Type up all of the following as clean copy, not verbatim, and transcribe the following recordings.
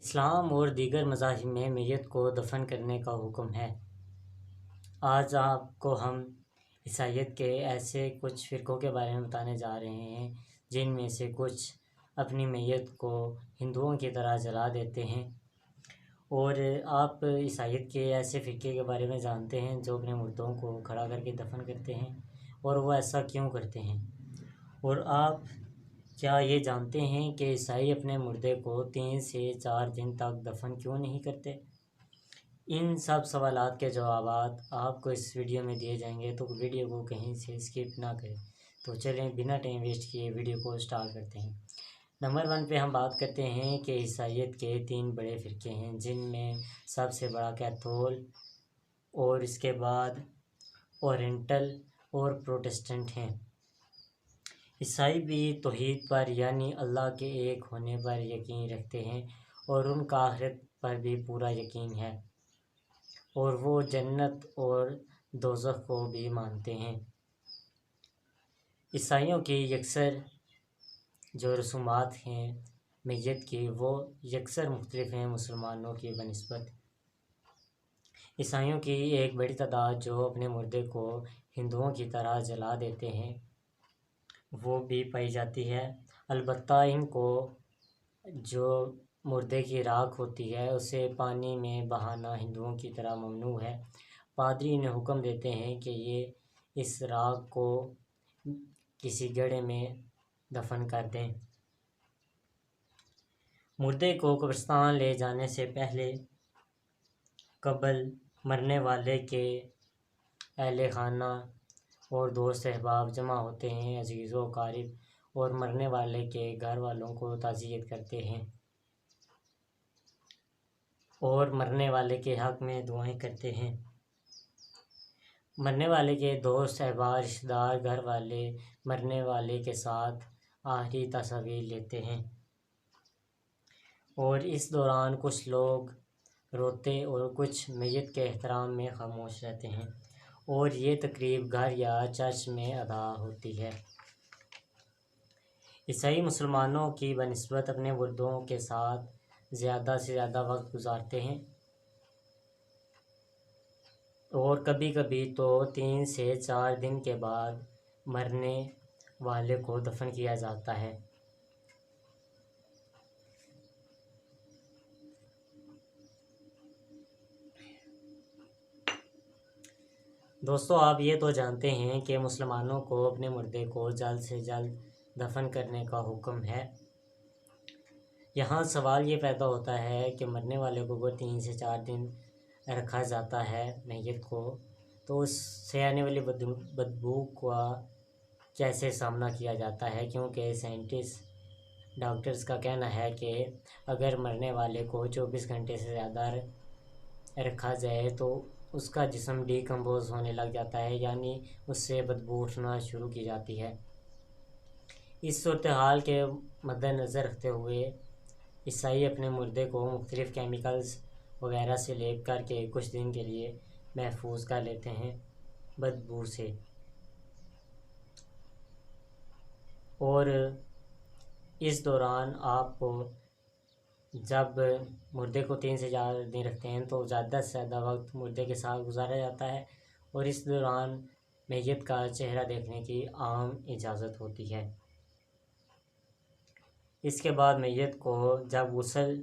اسلام اور دیگر مذاہب میں میت کو دفن کرنے کا حکم ہے۔ آج آپ کو ہم عیسائیت کے ایسے کچھ فرقوں کے بارے میں بتانے جا رہے ہیں جن میں سے کچھ اپنی میت کو ہندوؤں کی طرح جلا دیتے ہیں، اور آپ عیسائیت کے ایسے فرقے کے بارے میں جانتے ہیں جو اپنے مردوں کو کھڑا کر کے دفن کرتے ہیں، اور وہ ایسا کیوں کرتے ہیں؟ اور آپ کیا یہ جانتے ہیں کہ عیسائی اپنے مردے کو 3 سے 4 دن تک دفن کیوں نہیں کرتے؟ ان سب سوالات کے جوابات آپ کو اس ویڈیو میں دیے جائیں گے، تو ویڈیو کو کہیں سے اسکپ نہ کریں۔ تو چلیں بنا ٹائم ویسٹ کیے ویڈیو کو سٹارٹ کرتے ہیں۔ نمبر 1 پہ ہم بات کرتے ہیں کہ عیسائیت کے 3 بڑے فرقے ہیں، جن میں سب سے بڑا کیتھول اور اس کے بعد اورینٹل اور پروٹسٹنٹ ہیں۔ عیسائی بھی توحید پر یعنی اللہ کے ایک ہونے پر یقین رکھتے ہیں، اور ان کا آخرت پر بھی پورا یقین ہے، اور وہ جنت اور دوزخ کو بھی مانتے ہیں۔ عیسائیوں کی یکسر جو رسومات ہیں میت کی، وہ یکسر مختلف ہیں مسلمانوں کی بنسبت۔ عیسائیوں کی ایک بڑی تعداد جو اپنے مردے کو ہندوؤں کی طرح جلا دیتے ہیں وہ بھی پائی جاتی ہے، البتہ ان کو جو مردے کی راکھ ہوتی ہے اسے پانی میں بہانا ہندوؤں کی طرح ممنوع ہے۔ پادری انہیں حکم دیتے ہیں کہ یہ اس راکھ کو کسی گڑھے میں دفن کر دیں۔ مردے کو قبرستان لے جانے سے پہلے قبل مرنے والے کے اہل خانہ اور دوست احباب جمع ہوتے ہیں، عزیز و اقارب اور مرنے والے کے گھر والوں کو تعزیت کرتے ہیں اور مرنے والے کے حق میں دعائیں کرتے ہیں۔ مرنے والے کے دوست احباب رشتہ دار گھر والے مرنے والے کے ساتھ آخری تصاویر لیتے ہیں، اور اس دوران کچھ لوگ روتے اور کچھ میت کے احترام میں خاموش رہتے ہیں، اور یہ تقریب گھر یا چرچ میں ادا ہوتی ہے۔ عیسائی مسلمانوں کی بنسبت اپنے مردوں کے ساتھ زیادہ سے زیادہ وقت گزارتے ہیں، اور کبھی کبھی تو 3 سے 4 دن کے بعد مرنے والے کو دفن کیا جاتا ہے۔ دوستو، آپ یہ تو جانتے ہیں کہ مسلمانوں کو اپنے مردے کو جلد سے جلد دفن کرنے کا حکم ہے۔ یہاں سوال یہ پیدا ہوتا ہے کہ مرنے والے کو اگر 3 سے 4 دن رکھا جاتا ہے میت کو، تو اس سے آنے والی بدبو کا کیسے سامنا کیا جاتا ہے؟ کیونکہ سائنٹسٹ ڈاکٹرز کا کہنا ہے کہ اگر مرنے والے کو 24 گھنٹے سے زیادہ رکھا جائے تو اس کا جسم ڈیکمپوز ہونے لگ جاتا ہے، یعنی اس سے بدبو اٹھنا شروع کی جاتی ہے۔ اس صورتحال کے مد نظر رکھتے ہوئے عیسائی اپنے مردے کو مختلف کیمیکلز وغیرہ سے لیپ کر کے کچھ دن کے لیے محفوظ کر لیتے ہیں بدبو سے، اور اس دوران آپ کو جب مردے کو 3 سے 4 دن رکھتے ہیں تو زیادہ سے زیادہ وقت مردے کے ساتھ گزارا جاتا ہے، اور اس دوران میت کا چہرہ دیکھنے کی عام اجازت ہوتی ہے۔ اس کے بعد میت کو جب غسل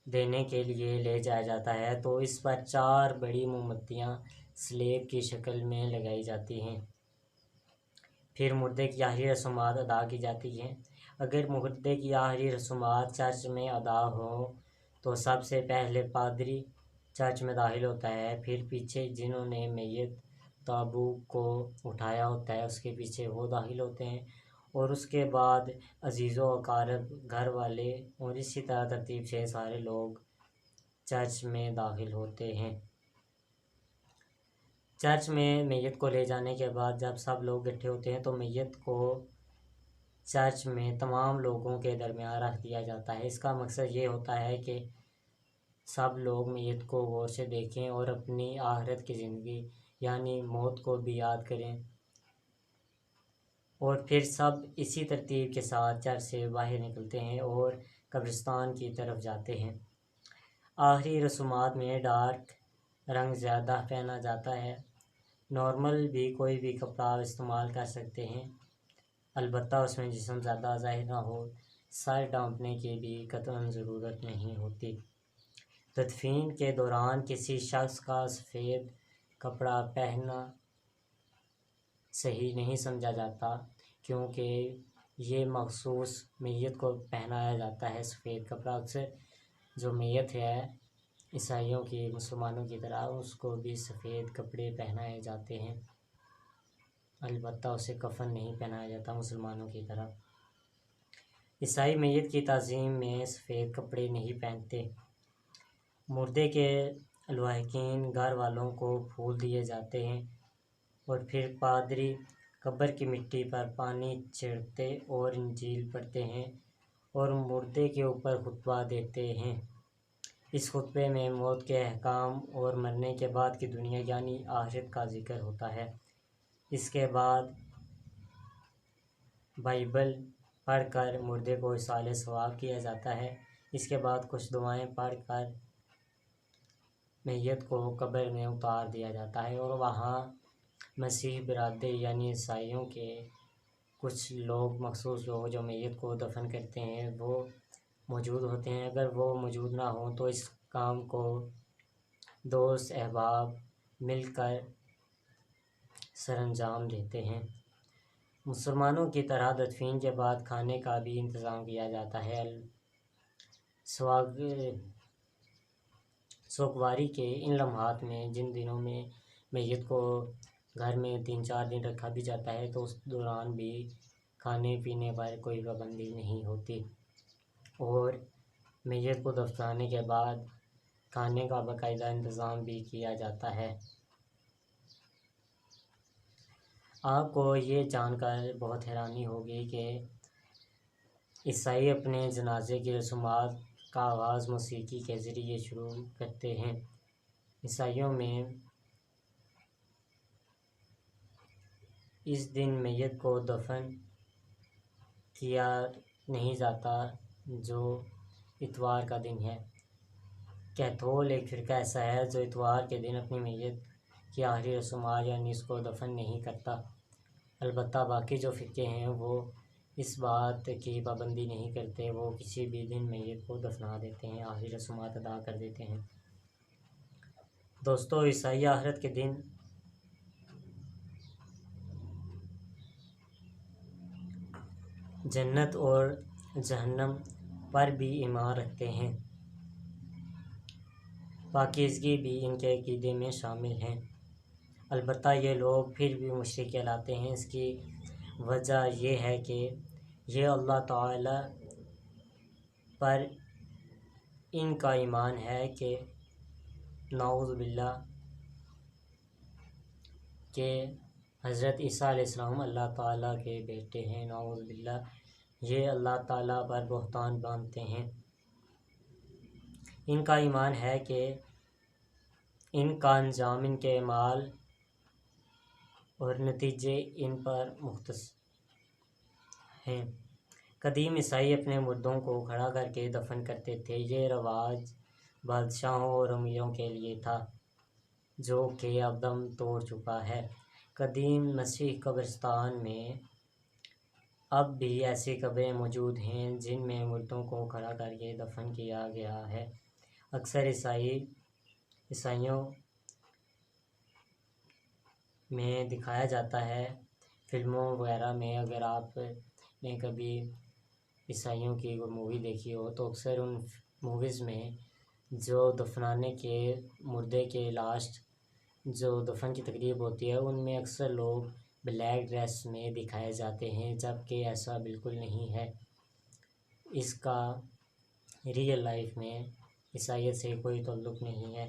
دینے کے لیے لے جایا جاتا ہے تو اس پر 4 بڑی موم بتیاں سلیب کی شکل میں لگائی جاتی ہیں۔ پھر مردے کی آخری رسومات ادا کی جاتی ہیں۔ اگر مردے کی آخری رسومات چرچ میں ادا ہوں تو سب سے پہلے پادری چرچ میں داخل ہوتا ہے، پھر پیچھے جنہوں نے میت تابوت کو اٹھایا ہوتا ہے اس کے پیچھے وہ داخل ہوتے ہیں، اور اس کے بعد عزیز و اقارب گھر والے اور اسی طرح ترتیب سے سارے لوگ چرچ میں داخل ہوتے ہیں۔ چرچ میں میت کو لے جانے کے بعد جب سب لوگ اکٹھے ہوتے ہیں تو میت کو چرچ میں تمام لوگوں کے درمیان رکھ دیا جاتا ہے۔ اس کا مقصد یہ ہوتا ہے کہ سب لوگ میت کو غور سے دیکھیں اور اپنی آخرت کی زندگی یعنی موت کو بھی یاد کریں، اور پھر سب اسی ترتیب کے ساتھ چرچ سے باہر نکلتے ہیں اور قبرستان کی طرف جاتے ہیں۔ آخری رسومات میں ڈارک رنگ زیادہ پہنا جاتا ہے۔ نارمل بھی کوئی بھی کپڑا استعمال کر سکتے ہیں، البتہ اس میں جسم زیادہ ظاہر نہ ہو۔ سر ڈھانپنے کی بھی قطعاً ضرورت نہیں ہوتی۔ تدفین کے دوران کسی شخص کا سفید کپڑا پہننا صحیح نہیں سمجھا جاتا، کیونکہ یہ مخصوص میت کو پہنایا جاتا ہے۔ سفید کپڑا اکثر جو میت ہے عیسائیوں کی، مسلمانوں کی طرح، اس کو بھی سفید کپڑے پہنائے جاتے ہیں، البتہ اسے کفن نہیں پہنایا جاتا مسلمانوں کی طرح۔ عیسائی میت کی تعظیم میں سفید کپڑے نہیں پہنتے۔ مردے کے لواحقین گھر والوں کو پھول دیے جاتے ہیں اور پھر پادری قبر کی مٹی پر پانی چھڑکتے اور انجیل پڑھتے ہیں اور مردے کے اوپر خطبہ دیتے ہیں۔ اس خطبے میں موت کے احکام اور مرنے کے بعد کی دنیا یعنی آخرت کا ذکر ہوتا ہے۔ اس کے بعد بائبل پڑھ کر مردے کو ایصال ثواب کیا جاتا ہے۔ اس کے بعد کچھ دعائیں پڑھ کر میت کو قبر میں اتار دیا جاتا ہے اور وہاں مسیح برادری یعنی عیسائیوں کے کچھ لوگ، مخصوص لوگ جو میت کو دفن کرتے ہیں، وہ موجود ہوتے ہیں۔ اگر وہ موجود نہ ہوں تو اس کام کو دوست احباب مل کر سر انجام دیتے ہیں۔ مسلمانوں کی طرح تدفین کے بعد کھانے کا بھی انتظام کیا جاتا ہے۔ سوگواری کے ان لمحات میں، جن دنوں میں میت کو گھر میں 3-4 دن رکھا بھی جاتا ہے، تو اس دوران بھی کھانے پینے پر کوئی پابندی نہیں ہوتی اور میت کو دفنانے کے بعد کھانے کا باقاعدہ انتظام بھی کیا جاتا ہے۔ آپ کو یہ جان کر بہت حیرانی ہوگی کہ عیسائی اپنے جنازے کی رسومات کا آغاز موسیقی کے ذریعے شروع کرتے ہیں۔ عیسائیوں میں اس دن میت کو دفن کیا نہیں جاتا، جو اتوار کا دن ہے۔ کیتھول ایک فرقہ ایسا ہے جو اتوار کے دن اپنی میت کی آخری رسومات یعنی اس کو دفن نہیں کرتا، البتہ باقی جو فرقے ہیں وہ اس بات کی پابندی نہیں کرتے، وہ کسی بھی دن میت کو دفنا دیتے ہیں، آخری رسومات ادا کر دیتے ہیں۔ دوستو، عیسائی آخرت کے دن جنت اور جہنم پر بھی ایمان رکھتے ہیں۔ پاکیزگی بھی ان کے عقیدے میں شامل ہے، البتہ یہ لوگ پھر بھی مشرک کہلاتے ہیں۔ اس کی وجہ یہ ہے کہ یہ اللہ تعالی پر ان کا ایمان ہے کہ نعوذ باللہ کہ حضرت عیسیٰ علیہ السلام اللہ تعالیٰ کے بیٹے ہیں، نعوذ باللہ۔ یہ اللہ تعالیٰ پر بہتان باندھتے ہیں۔ ان کا ایمان ہے کہ ان کا انجام ان کے اعمال اور نتیجے ان پر مختص ہیں۔ قدیم عیسائی اپنے مردوں کو کھڑا کر کے دفن کرتے تھے۔ یہ رواج بادشاہوں اور امیروں کے لیے تھا، جو کہ اب دم توڑ چکا ہے۔ قدیم مسیحی قبرستان میں اب بھی ایسی قبریں موجود ہیں جن میں مردوں کو کھڑا کر کے دفن کیا گیا ہے۔ اکثر عیسائیوں میں دکھایا جاتا ہے، فلموں وغیرہ میں۔ اگر آپ نے کبھی عیسائیوں کی کوئی مووی دیکھی ہو تو اکثر ان موویز میں جو دفنانے کے مردے کے لاسٹ جو دفن کی تقریب ہوتی ہے، ان میں اکثر لوگ بلیک ڈریس میں دکھائے جاتے ہیں، جبکہ ایسا بالکل نہیں ہے۔ اس کا ریئل لائف میں عیسائیت سے کوئی تعلق نہیں ہے۔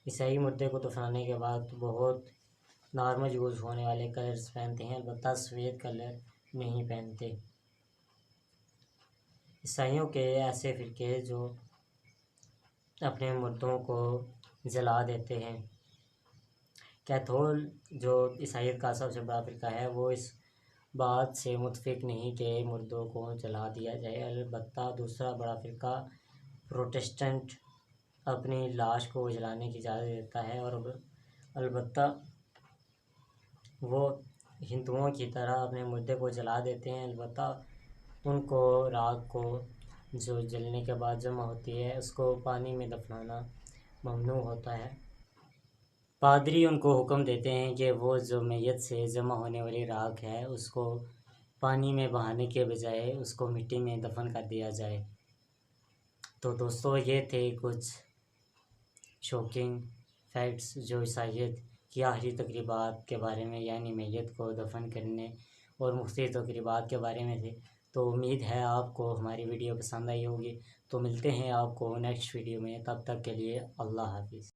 عیسائی مردے کو دفنانے کے بعد بہت نارمل یوز ہونے والے کلرز پہنتے ہیں، البتہ سفید کلر نہیں پہنتے۔ عیسائیوں کے ایسے فرقے جو اپنے مردوں کو جلا دیتے ہیں۔ کیتھول جو عیسائیت کا سب سے بڑا فرقہ ہے، وہ اس بات سے متفق نہیں کہ مردوں کو جلا دیا جائے، البتہ دوسرا بڑا فرقہ پروٹسٹنٹ اپنی لاش کو جلانے کی اجازت دیتا ہے، اور البتہ وہ ہندوؤں کی طرح اپنے مردے کو جلا دیتے ہیں، البتہ ان کو راکھ کو جو جلنے کے بعد جمع ہوتی ہے اس کو پانی میں دفنانا ممنوع ہوتا ہے۔ پادری ان کو حکم دیتے ہیں کہ وہ جو میت سے جمع ہونے والی راکھ ہے اس کو پانی میں بہانے کے بجائے اس کو مٹی میں دفن کر دیا جائے۔ تو دوستو، یہ تھے کچھ شوکنگ فیکٹس جو عیسائیت کی آخری تقریبات کے بارے میں، یعنی میت کو دفن کرنے اور مختلف تقریبات کے بارے میں تھے۔ تو امید ہے آپ کو ہماری ویڈیو پسند آئی ہوگی۔ تو ملتے ہیں آپ کو نیکسٹ ویڈیو میں، تب تک کے لیے اللہ حافظ۔